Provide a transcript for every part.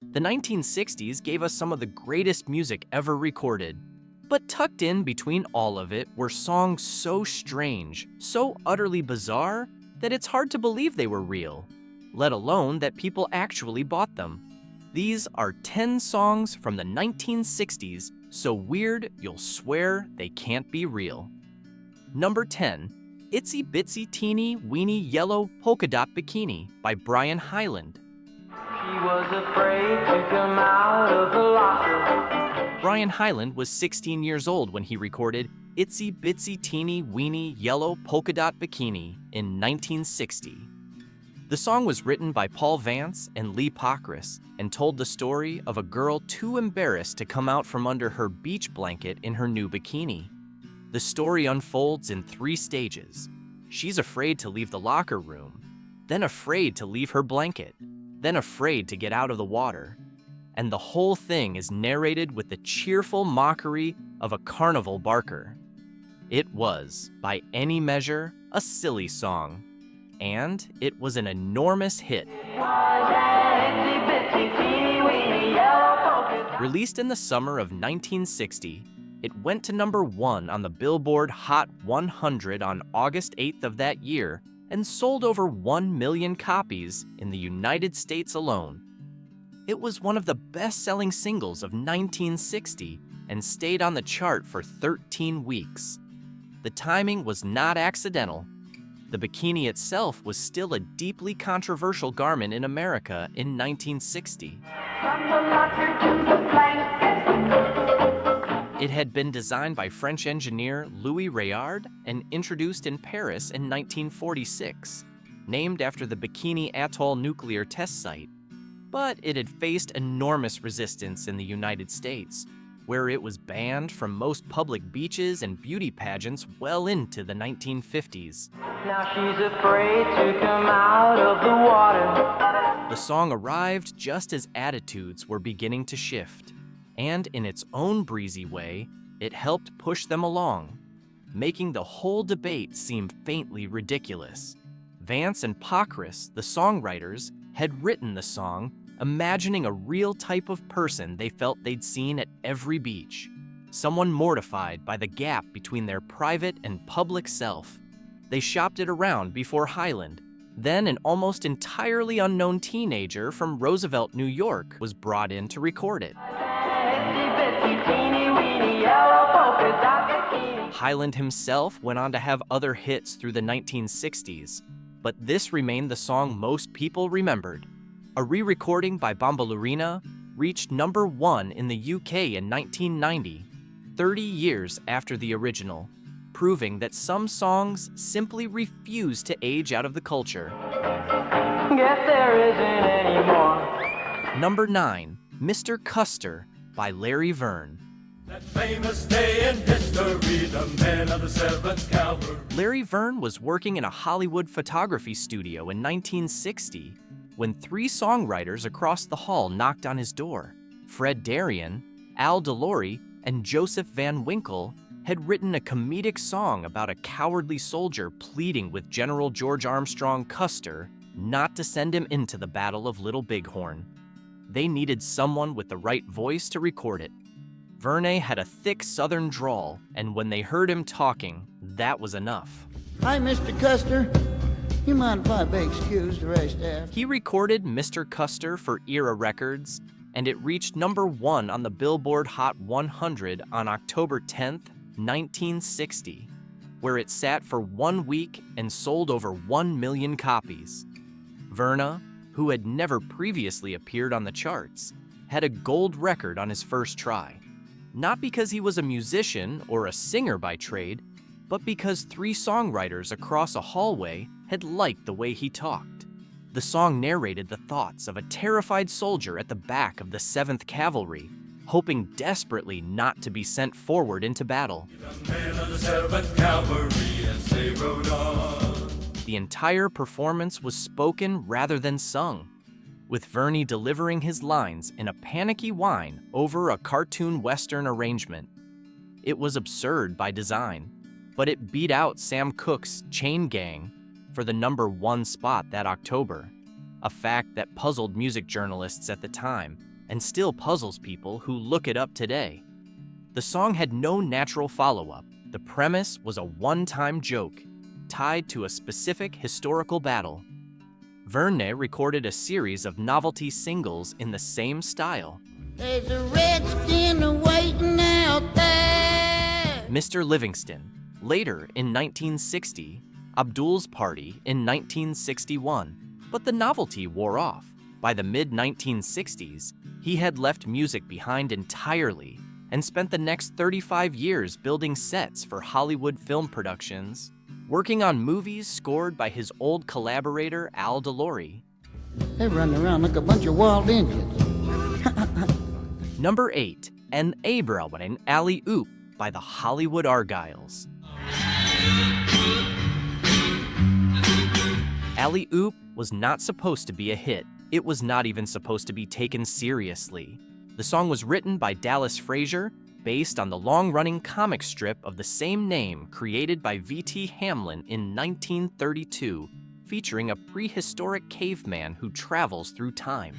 The 1960s gave us some of the greatest music ever recorded, but tucked in between all of it were songs so strange, so utterly bizarre, that it's hard to believe they were real, let alone that people actually bought them. These are 10 songs from the 1960s, so weird you'll swear they can't be real. Number 10, Itsy Bitsy Teeny Weeny Yellow Polka Dot Bikini by Brian Hyland. She was afraid to come out of the locker. Brian Hyland was 16 years old when he recorded Itsy Bitsy Teeny Weeny Yellow Polka Dot Bikini in 1960. The song was written by Paul Vance and Lee Pockris and told the story of a girl too embarrassed to come out from under her beach blanket in her new bikini. The story unfolds in 3 stages. She's afraid to leave the locker room, then afraid to leave her blanket, then afraid to get out of the water. And the whole thing is narrated with the cheerful mockery of a carnival barker. It was, by any measure, a silly song. And it was an enormous hit. Released in the summer of 1960, it went to number 1 on the Billboard Hot 100 on August 8th of that year and sold over 1 million copies in the United States alone. It was one of the best-selling singles of 1960 and stayed on the chart for 13 weeks. The timing was not accidental. The bikini itself was still a deeply controversial garment in America in 1960. It had been designed by French engineer Louis Réard and introduced in Paris in 1946, named after the Bikini Atoll nuclear test site. But it had faced enormous resistance in the United States, where it was banned from most public beaches and beauty pageants well into the 1950s. Now she's afraid to come out of the water. The song arrived just as attitudes were beginning to shift, and in its own breezy way, it helped push them along, making the whole debate seem faintly ridiculous. Vance and Pockris, the songwriters, had written the song imagining a real type of person they felt they'd seen at every beach, someone mortified by the gap between their private and public self. They shopped it around before Hyland. Then an almost entirely unknown teenager from Roosevelt, New York, was brought in to record it. Hyland himself went on to have other hits through the 1960s, but this remained the song most people remembered. A re-recording by Bombalurina reached number 1 in the UK in 1990, 30 years after the original, proving that some songs simply refuse to age out of the culture. Guess there isn't any more. Number 9, Mr. Custer by Larry Verne. That famous day in history, the men of the 7th Cavalry. Larry Verne was working in a Hollywood photography studio in 1960 when 3 songwriters across the hall knocked on his door. Fred Darien, Al DeLory, and Joseph Van Winkle had written a comedic song about a cowardly soldier pleading with General George Armstrong Custer not to send him into the Battle of Little Bighorn. They needed someone with the right voice to record it. Verne had a thick southern drawl, and when they heard him talking, that was enough. Hi, Mr. Custer. You mind if I be excused the rest after? He recorded Mr. Custer for Era Records, and it reached number 1 on the Billboard Hot 100 on October 10th, 1960, where it sat for 1 week and sold over 1 million copies. Verne, who had never previously appeared on the charts, had a gold record on his first try. Not because he was a musician or a singer by trade, but because 3 songwriters across a hallway had liked the way he talked. The song narrated the thoughts of a terrified soldier at the back of the 7th Cavalry, hoping desperately not to be sent forward into battle. The men of the 7th Cavalry as they rode on. The entire performance was spoken rather than sung, with Verne delivering his lines in a panicky whine over a cartoon western arrangement. It was absurd by design, but it beat out Sam Cooke's Chain Gang for the number 1 spot that October, a fact that puzzled music journalists at the time, and still puzzles people who look it up today. The song had no natural follow-up. The premise was a one-time joke, tied to a specific historical battle. Verne recorded a series of novelty singles in the same style. There's a redskin waiting out there. Mr. Livingston, later in 1960, Abdul's Party in 1961, but the novelty wore off. By the mid-1960s, he had left music behind entirely and spent the next 35 years building sets for Hollywood film productions, working on movies scored by his old collaborator Al DeLory. They run around like a bunch of wild Indians. Number 8, An Abrawen Alley Oop by the Hollywood Argyles. Alley Oop was not supposed to be a hit. It was not even supposed to be taken seriously. The song was written by Dallas Frazier, based on the long-running comic strip of the same name created by V.T. Hamlin in 1932, featuring a prehistoric caveman who travels through time.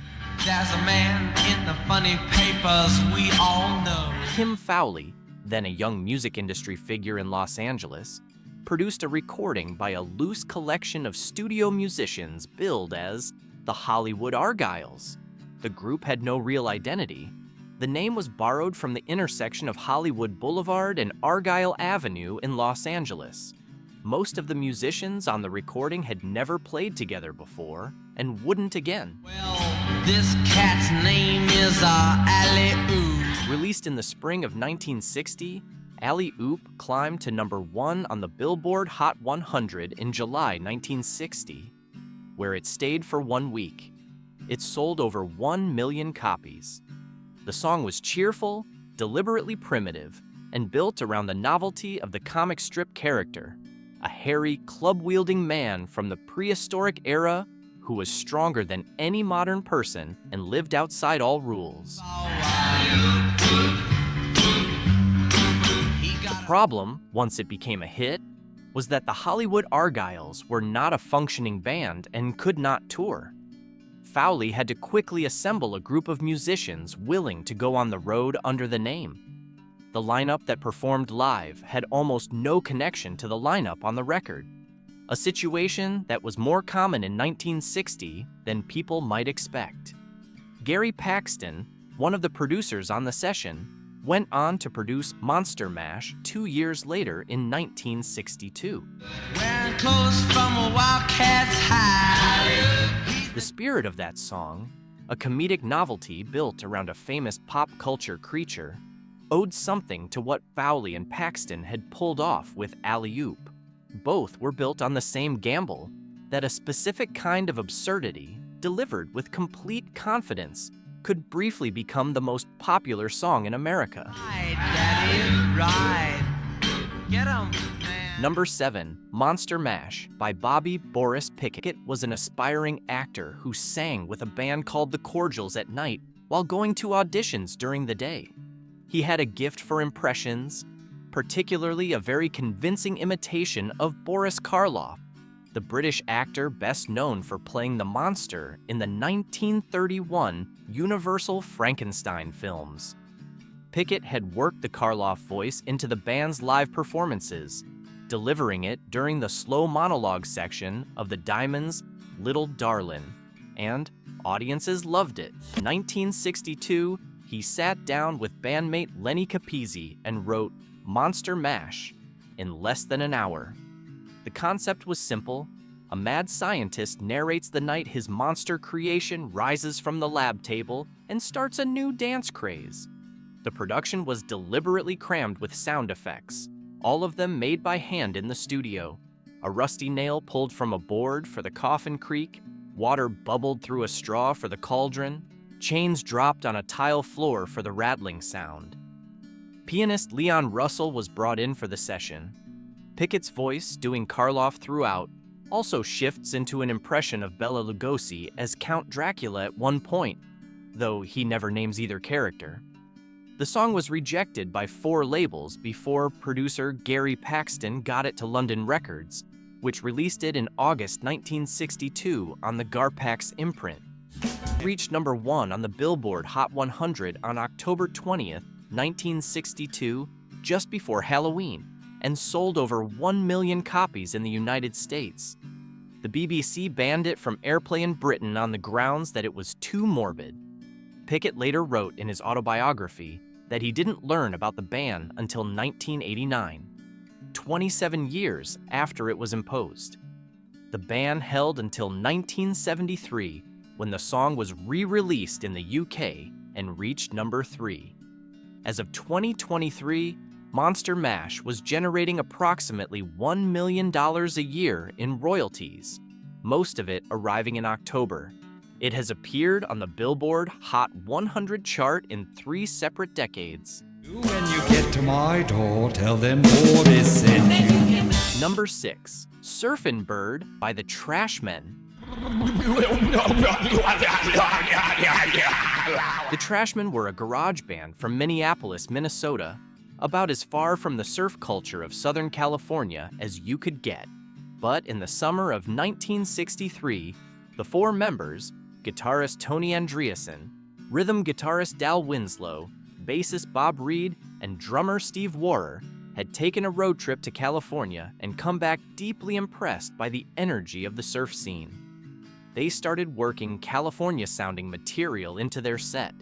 There's a man in the funny papers we all know. Kim Fowley, then a young music industry figure in Los Angeles, produced a recording by a loose collection of studio musicians billed as the Hollywood Argyles. The group had no real identity. The name was borrowed from the intersection of Hollywood Boulevard and Argyle Avenue in Los Angeles. Most of the musicians on the recording had never played together before and wouldn't again. Well, this cat's name is Alley Oop. Released in the spring of 1960, Alley Oop climbed to number 1 on the Billboard Hot 100 in July 1960, where it stayed for 1 week. It sold over 1 million copies. The song was cheerful, deliberately primitive, and built around the novelty of the comic strip character, a hairy, club-wielding man from the prehistoric era who was stronger than any modern person and lived outside all rules. The problem, once it became a hit, was that the Hollywood Argyles were not a functioning band and could not tour. Fowley had to quickly assemble a group of musicians willing to go on the road under the name. The lineup that performed live had almost no connection to the lineup on the record, a situation that was more common in 1960 than people might expect. Gary Paxton, one of the producers on the session, went on to produce Monster Mash 2 years later in 1962. Wearing clothes from a wildcat's hide. The spirit of that song, a comedic novelty built around a famous pop culture creature, owed something to what Fowley and Paxton had pulled off with Alley Oop. Both were built on the same gamble, that a specific kind of absurdity, delivered with complete confidence, could briefly become the most popular song in America. Ride, Daddy, ride. Get 'em, man. Number 7, Monster Mash by Bobby Boris Pickett. Pickett was an aspiring actor who sang with a band called the Cordials at night while going to auditions during the day. He had a gift for impressions, particularly a very convincing imitation of Boris Karloff, the British actor best known for playing the monster in the 1931 Universal Frankenstein films. Pickett had worked the Karloff voice into the band's live performances, delivering it during the slow monologue section of the Diamonds' Little Darlin', and audiences loved it. In 1962, he sat down with bandmate Lenny Capizzi and wrote Monster Mash in less than an hour. The concept was simple. A mad scientist narrates the night his monster creation rises from the lab table and starts a new dance craze. The production was deliberately crammed with sound effects, all of them made by hand in the studio. A rusty nail pulled from a board for the coffin creak, water bubbled through a straw for the cauldron, chains dropped on a tile floor for the rattling sound. Pianist Leon Russell was brought in for the session. Pickett's voice, doing Karloff throughout, also shifts into an impression of Bela Lugosi as Count Dracula at one point, though he never names either character. The song was rejected by 4 labels before producer Gary Paxton got it to London Records, which released it in August 1962 on the Garpax imprint. reached number 1 on the Billboard Hot 100 on October 20th, 1962, just before Halloween, and sold over 1 million copies in the United States. The BBC banned it from airplay in Britain on the grounds that it was too morbid. Pickett later wrote in his autobiography that he didn't learn about the ban until 1989, 27 years after it was imposed. The ban held until 1973, when the song was re-released in the UK and reached number 3. As of 2023, Monster Mash was generating approximately $1 million a year in royalties, most of it arriving in October. It has appeared on the Billboard Hot 100 chart in 3 separate decades. When you get to my door, tell them Boris sent you. Number 6, Surfin' Bird by the Trashmen. The Trashmen were a garage band from Minneapolis, Minnesota, about as far from the surf culture of Southern California as you could get. But in the summer of 1963, the 4 members, guitarist Tony Andreasen, rhythm guitarist Dal Winslow, bassist Bob Reed, and drummer Steve Warrer, had taken a road trip to California and come back deeply impressed by the energy of the surf scene. They started working California-sounding material into their set.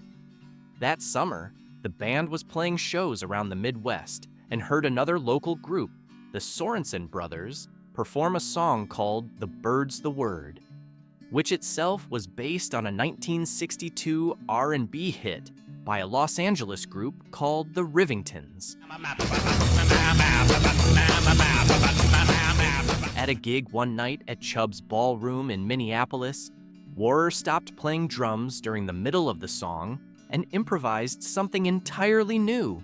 That summer, the band was playing shows around the Midwest and heard another local group, the Sorensen Brothers, perform a song called The Bird's the Word, which itself was based on a 1962 R&B hit by a Los Angeles group called the Rivingtons. At a gig one night at Chubb's Ballroom in Minneapolis, Warrer stopped playing drums during the middle of the song and improvised something entirely new,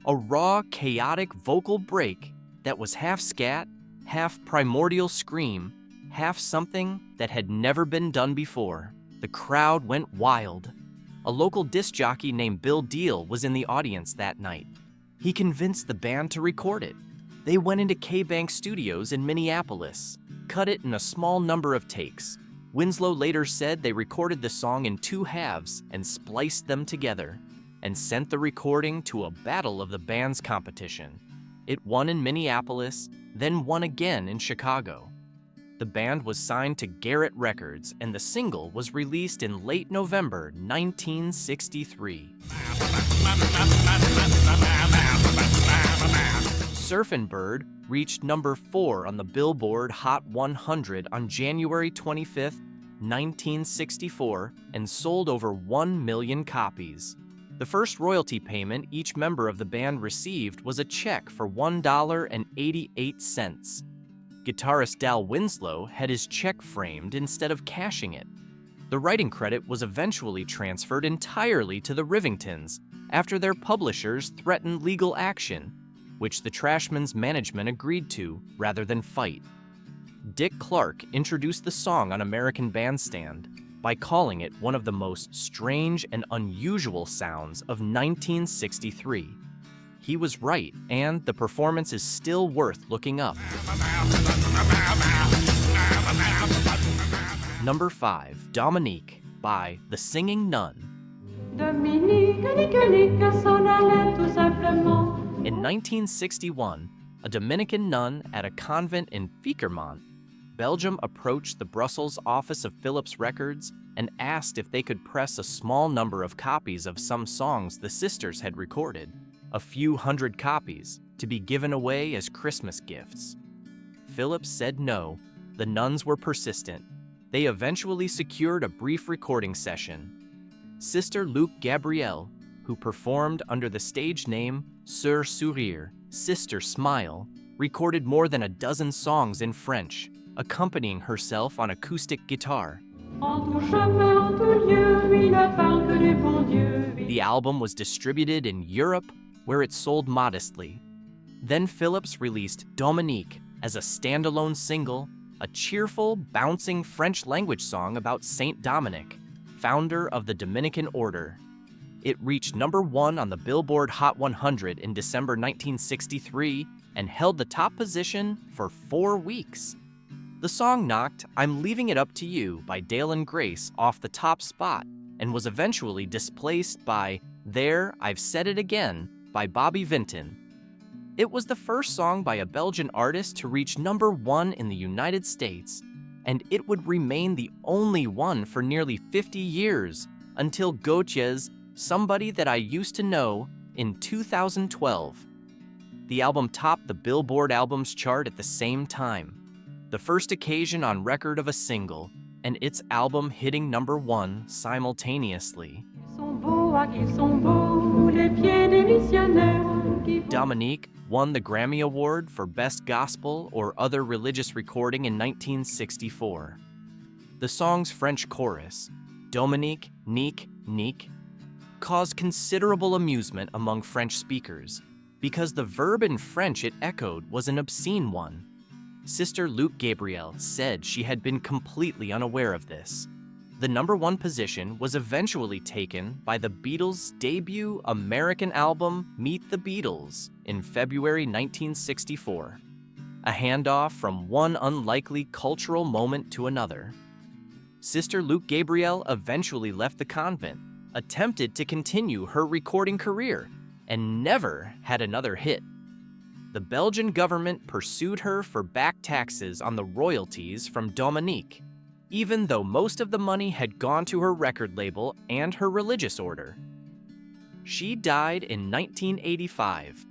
a raw, chaotic vocal break that was half scat, half primordial scream, half something that had never been done before. The crowd went wild. A local disc jockey named Bill Deal was in the audience that night. He convinced the band to record it. They went into K-Bank Studios in Minneapolis, cut it in a small number of takes. Winslow later said they recorded the song in 2 halves and spliced them together, and sent the recording to a Battle of the Bands competition. It won in Minneapolis, then won again in Chicago. The band was signed to Garrett Records, and the single was released in late November 1963. Surfin' Bird reached number 4 on the Billboard Hot 100 on January 25, 1964, and sold over 1 million copies. The first royalty payment each member of the band received was a check for $1.88. Guitarist Dal Winslow had his check framed instead of cashing it. The writing credit was eventually transferred entirely to the Rivingtons after their publishers threatened legal action, which the Trashmen's management agreed to rather than fight. Dick Clark introduced the song on American Bandstand by calling it one of the most strange and unusual sounds of 1963. He was right, and the performance is still worth looking up. Number 5, Dominique by the Singing Nun. Dominique, s'en allait tout simplement. In 1961, a Dominican nun at a convent in Fiekermont, Belgium approached the Brussels office of Philips Records and asked if they could press a small number of copies of some songs the sisters had recorded, a few hundred copies, to be given away as Christmas gifts. Philips said no. The nuns were persistent. They eventually secured a brief recording session. Sister Luc Gabrielle, who performed under the stage name Sœur Sourire, Sister Smile, recorded more than a dozen songs in French, accompanying herself on acoustic guitar. The album was distributed in Europe, where it sold modestly. Then Philips released Dominique as a standalone single, a cheerful, bouncing French-language song about Saint Dominic, founder of the Dominican Order. It reached number 1 on the Billboard Hot 100 in December 1963 and held the top position for 4 weeks. The song knocked I'm Leaving It Up to You by Dale and Grace off the top spot and was eventually displaced by There, I've Said It Again by Bobby Vinton. It was the first song by a Belgian artist to reach number 1 in the United States, and it would remain the only one for nearly 50 years until Gautier's Somebody That I Used to Know in 2012. The album topped the Billboard Albums chart at the same time, the first occasion on record of a single, and its album hitting number 1 simultaneously. Dominique won the Grammy Award for Best Gospel or Other Religious Recording in 1964. The song's French chorus, Dominique, Nique, Nique, caused considerable amusement among French speakers because the verb in French it echoed was an obscene one. Sister Luke Gabriel said she had been completely unaware of this. The number 1 position was eventually taken by the Beatles' debut American album Meet the Beatles in February 1964, a handoff from one unlikely cultural moment to another. Sister Luke Gabriel eventually left the convent, attempted to continue her recording career, and never had another hit. The Belgian government pursued her for back taxes on the royalties from Dominique, even though most of the money had gone to her record label and her religious order. She died in 1985.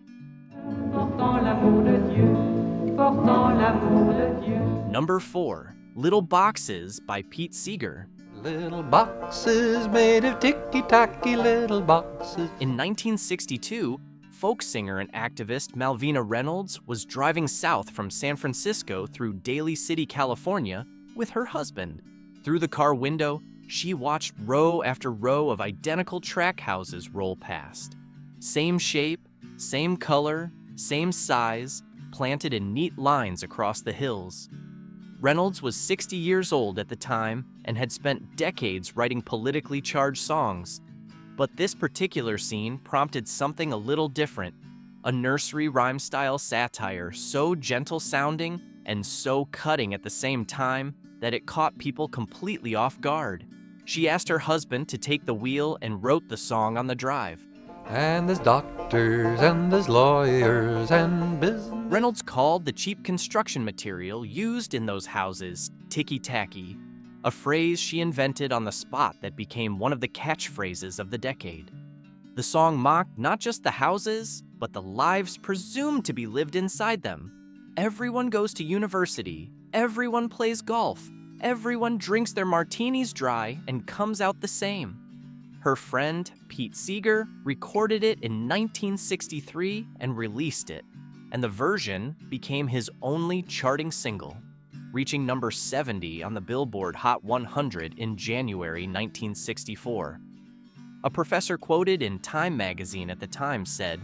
Number 4, Little Boxes by Pete Seeger. Little boxes made of ticky-tacky little boxes. In 1962, folk singer and activist Malvina Reynolds was driving south from San Francisco through Daly City, California, with her husband. Through the car window, she watched row after row of identical track houses roll past. Same shape, same color, same size, planted in neat lines across the hills. Reynolds was 60 years old at the time and had spent decades writing politically charged songs. But this particular scene prompted something a little different, a nursery rhyme-style satire so gentle-sounding and so cutting at the same time that it caught people completely off guard. She asked her husband to take the wheel and wrote the song on the drive. And there's doctors and there's lawyers and business. Reynolds called the cheap construction material used in those houses ticky-tacky, a phrase she invented on the spot that became one of the catchphrases of the decade. The song mocked not just the houses, but the lives presumed to be lived inside them. Everyone goes to university, everyone plays golf, everyone drinks their martinis dry and comes out the same. Her friend, Pete Seeger, recorded it in 1963 and released it, and the version became his only charting single, reaching number 70 on the Billboard Hot 100 in January 1964. A professor quoted in Time magazine at the time said,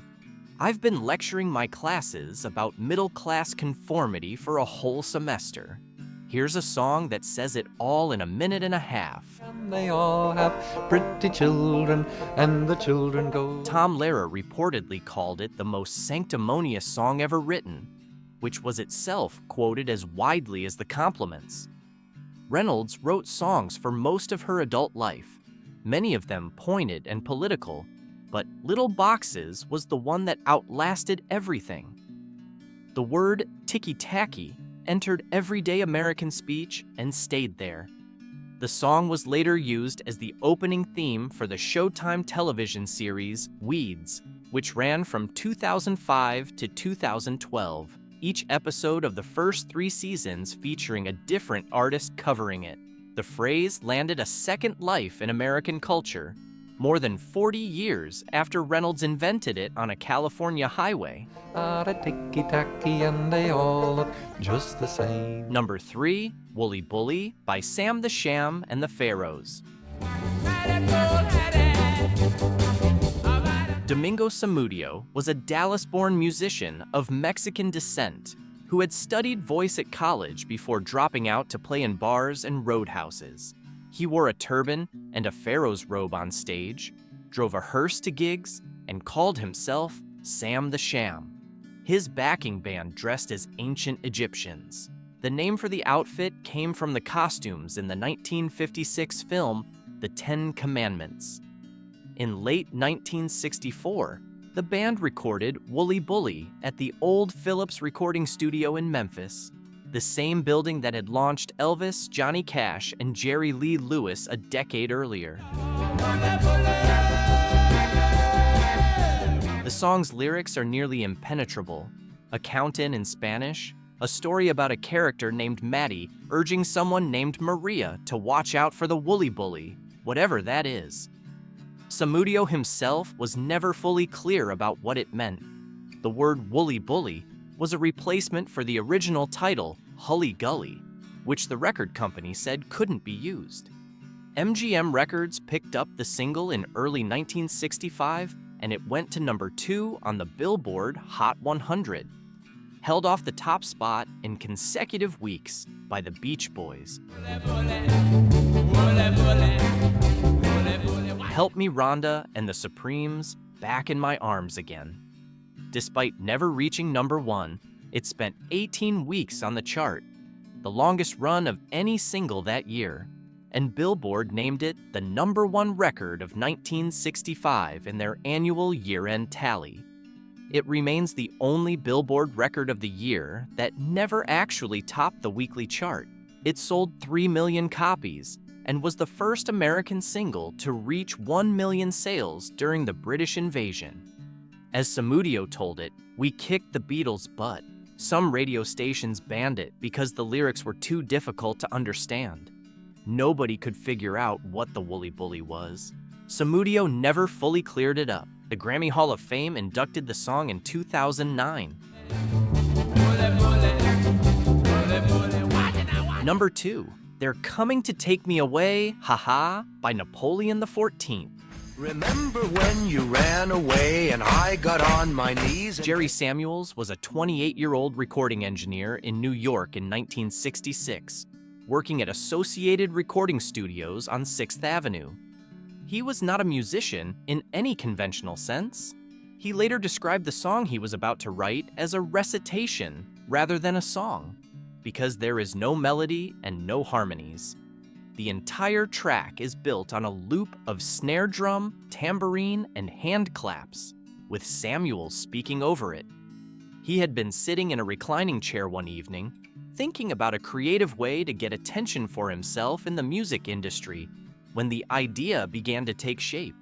"I've been lecturing my classes about middle-class conformity for a whole semester. Here's a song that says it all in a minute and a half." And they all have pretty children, and the children go. Tom Lehrer reportedly called it the most sanctimonious song ever written, which was itself quoted as widely as the compliments. Reynolds wrote songs for most of her adult life, many of them pointed and political, but Little Boxes was the one that outlasted everything. The word ticky-tacky entered everyday American speech and stayed there. The song was later used as the opening theme for the Showtime television series Weeds, which ran from 2005 to 2012, each episode of the first 3 seasons featuring a different artist covering it. The phrase landed a second life in American culture, more than 40 years after Reynolds invented it on a California highway. Ticky-tacky and they all look just the same. Number 3, Wooly Bully by Sam the Sham and the Pharaohs. Domingo Zamudio was a Dallas-born musician of Mexican descent who had studied voice at college before dropping out to play in bars and roadhouses. He wore a turban and a pharaoh's robe on stage, drove a hearse to gigs, and called himself Sam the Sham. His backing band dressed as ancient Egyptians. The name for the outfit came from the costumes in the 1956 film The 10 Commandments. In late 1964, the band recorded Wooly Bully at the old Phillips recording studio in Memphis, the same building that had launched Elvis, Johnny Cash, and Jerry Lee Lewis a decade earlier. The song's lyrics are nearly impenetrable. Accountant in Spanish, a story about a character named Maddie urging someone named Maria to watch out for the Wooly Bully, whatever that is. Samudio himself was never fully clear about what it meant. The word Wooly Bully was a replacement for the original title, Hully Gully, which the record company said couldn't be used. MGM Records picked up the single in early 1965, and it went to number 2 on the Billboard Hot 100, held off the top spot in consecutive weeks by the Beach Boys. Help Me Rhonda and the Supremes back in my arms again. Despite never reaching number 1, it spent 18 weeks on the chart, the longest run of any single that year, and Billboard named it the number 1 record of 1965 in their annual year-end tally. It remains the only Billboard record of the year that never actually topped the weekly chart. It sold 3 million copies and was the first American single to reach 1 million sales during the British invasion. As Samudio told it, "We kicked the Beatles' butt. Some radio stations banned it because the lyrics were too difficult to understand. Nobody could figure out what the Wooly Bully was." Samudio never fully cleared it up. The Grammy Hall of Fame inducted the song in 2009. Number 2, They're Coming to Take Me Away, Haha, by Napoleon XIV. Remember when you ran away and I got on my knees? Jerry Samuels was a 28-year-old recording engineer in New York in 1966, working at Associated Recording Studios on 6th Avenue. He was not a musician in any conventional sense. He later described the song he was about to write as a recitation rather than a song, because there is no melody and no harmonies. The entire track is built on a loop of snare drum, tambourine, and hand claps, with Samuels speaking over it. He had been sitting in a reclining chair one evening, thinking about a creative way to get attention for himself in the music industry, when the idea began to take shape.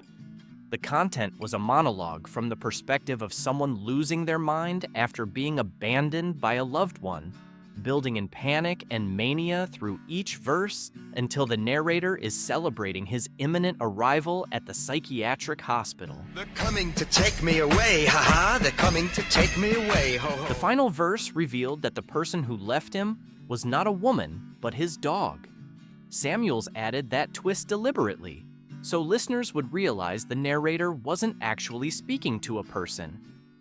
The content was a monologue from the perspective of someone losing their mind after being abandoned by a loved one, building in panic and mania through each verse until the narrator is celebrating his imminent arrival at the psychiatric hospital. They're coming to take me away, haha, they're coming to take me away, ho ho. The final verse revealed that the person who left him was not a woman, but his dog. Samuels added that twist deliberately, so listeners would realize the narrator wasn't actually speaking to a person.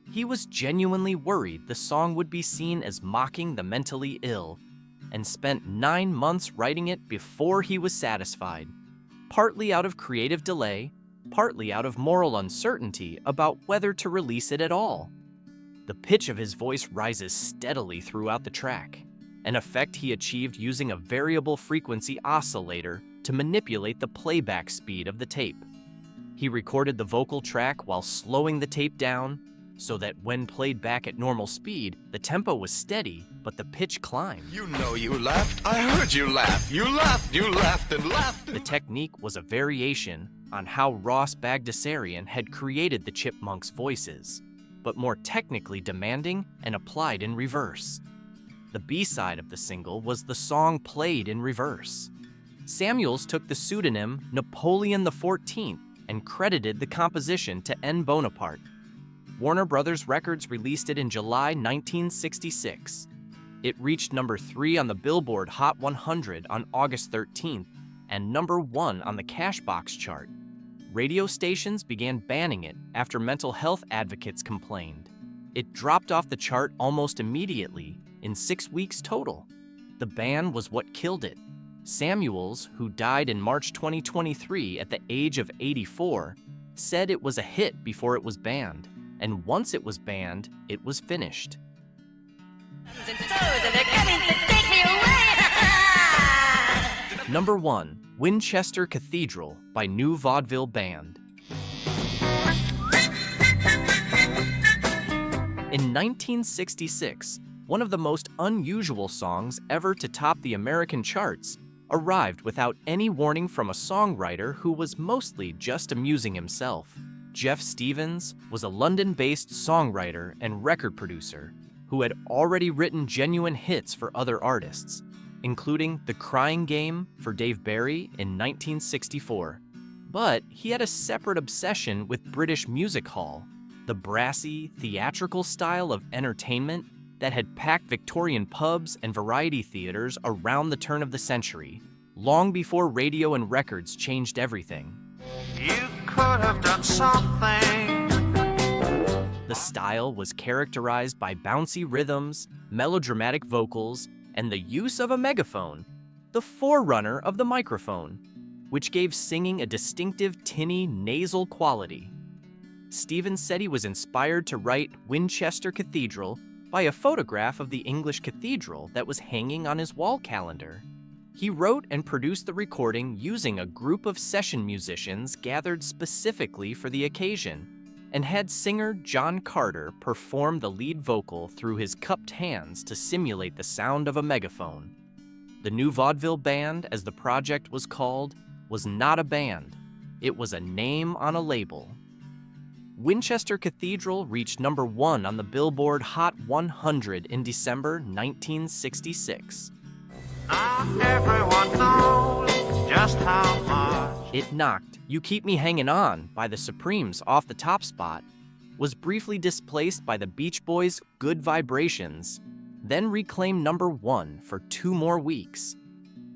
He was genuinely worried the song would be seen as mocking the mentally ill, and spent 9 months writing it before he was satisfied, partly out of creative delay, partly out of moral uncertainty about whether to release it at all. The pitch of his voice rises steadily throughout the track, an effect he achieved using a variable frequency oscillator to manipulate the playback speed of the tape. He recorded the vocal track while slowing the tape down, so that when played back at normal speed, the tempo was steady, but the pitch climbed. You know you laughed. I heard you laugh. You laughed and laughed. The technique was a variation on how Ross Bagdasarian had created the Chipmunks' voices, but more technically demanding and applied in reverse. The B-side of the single was the song played in reverse. Samuels took the pseudonym Napoleon XIV and credited the composition to N. Bonaparte. Warner Brothers Records released it in July 1966. It reached number 3 on the Billboard Hot 100 on August 13th and number 1 on the Cashbox chart. Radio stations began banning it after mental health advocates complained. It dropped off the chart almost immediately, in 6 weeks total. The ban was what killed it. Samuels, who died in March 2023 at the age of 84, said it was a hit before it was banned, and once it was banned, it was finished. And so they're coming to take me away. Number 1, Winchester Cathedral by New Vaudeville Band. In 1966, one of the most unusual songs ever to top the American charts arrived without any warning from a songwriter who was mostly just amusing himself. Jeff Stevens was a London-based songwriter and record producer who had already written genuine hits for other artists, including The Crying Game for Dave Barry in 1964. But he had a separate obsession with British music hall, the brassy, theatrical style of entertainment that had packed Victorian pubs and variety theaters around the turn of the century, long before radio and records changed everything. You could have done something. The style was characterized by bouncy rhythms, melodramatic vocals, and the use of a megaphone, the forerunner of the microphone, which gave singing a distinctive tinny nasal quality. Stevens said he was inspired to write Winchester Cathedral by a photograph of the English cathedral that was hanging on his wall calendar. He wrote and produced the recording using a group of session musicians gathered specifically for the occasion, and had singer John Carter perform the lead vocal through his cupped hands to simulate the sound of a megaphone. The New Vaudeville Band, as the project was called, was not a band. It was a name on a label. Winchester Cathedral reached number 1 on the Billboard Hot 100 in December 1966. Not everyone knows just how much. It knocked You Keep Me Hangin' On by the Supremes off the top spot, was briefly displaced by the Beach Boys' Good Vibrations, then reclaimed number 1 for 2 more weeks.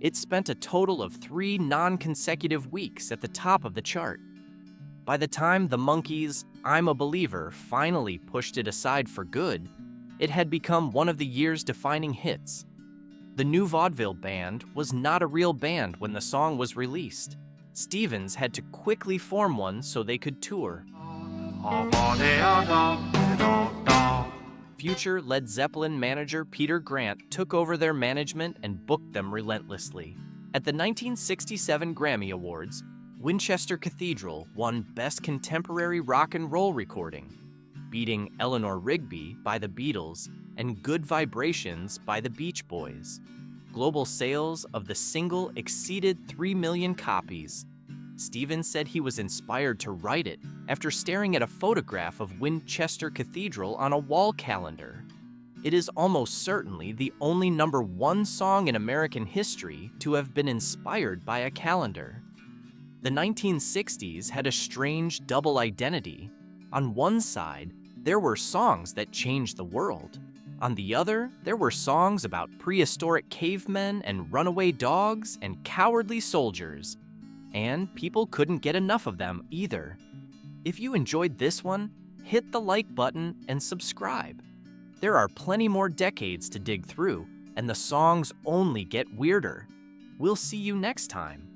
It spent a total of 3 non-consecutive weeks at the top of the chart. By the time the Monkees' I'm a Believer finally pushed it aside for good, it had become one of the year's defining hits. The New Vaudeville Band was not a real band when the song was released. Stevens had to quickly form one so they could tour. Future Led Zeppelin manager Peter Grant took over their management and booked them relentlessly. At the 1967 Grammy Awards, Winchester Cathedral won Best Contemporary Rock and Roll Recording, beating Eleanor Rigby by the Beatles and Good Vibrations by the Beach Boys. Global sales of the single exceeded 3 million copies. Stevens said he was inspired to write it after staring at a photograph of Winchester Cathedral on a wall calendar. It is almost certainly the only number 1 song in American history to have been inspired by a calendar. The 1960s had a strange double identity. On one side, there were songs that changed the world. On the other, there were songs about prehistoric cavemen and runaway dogs and cowardly soldiers. And people couldn't get enough of them either. If you enjoyed this one, hit the like button and subscribe. There are plenty more decades to dig through, and the songs only get weirder. We'll see you next time.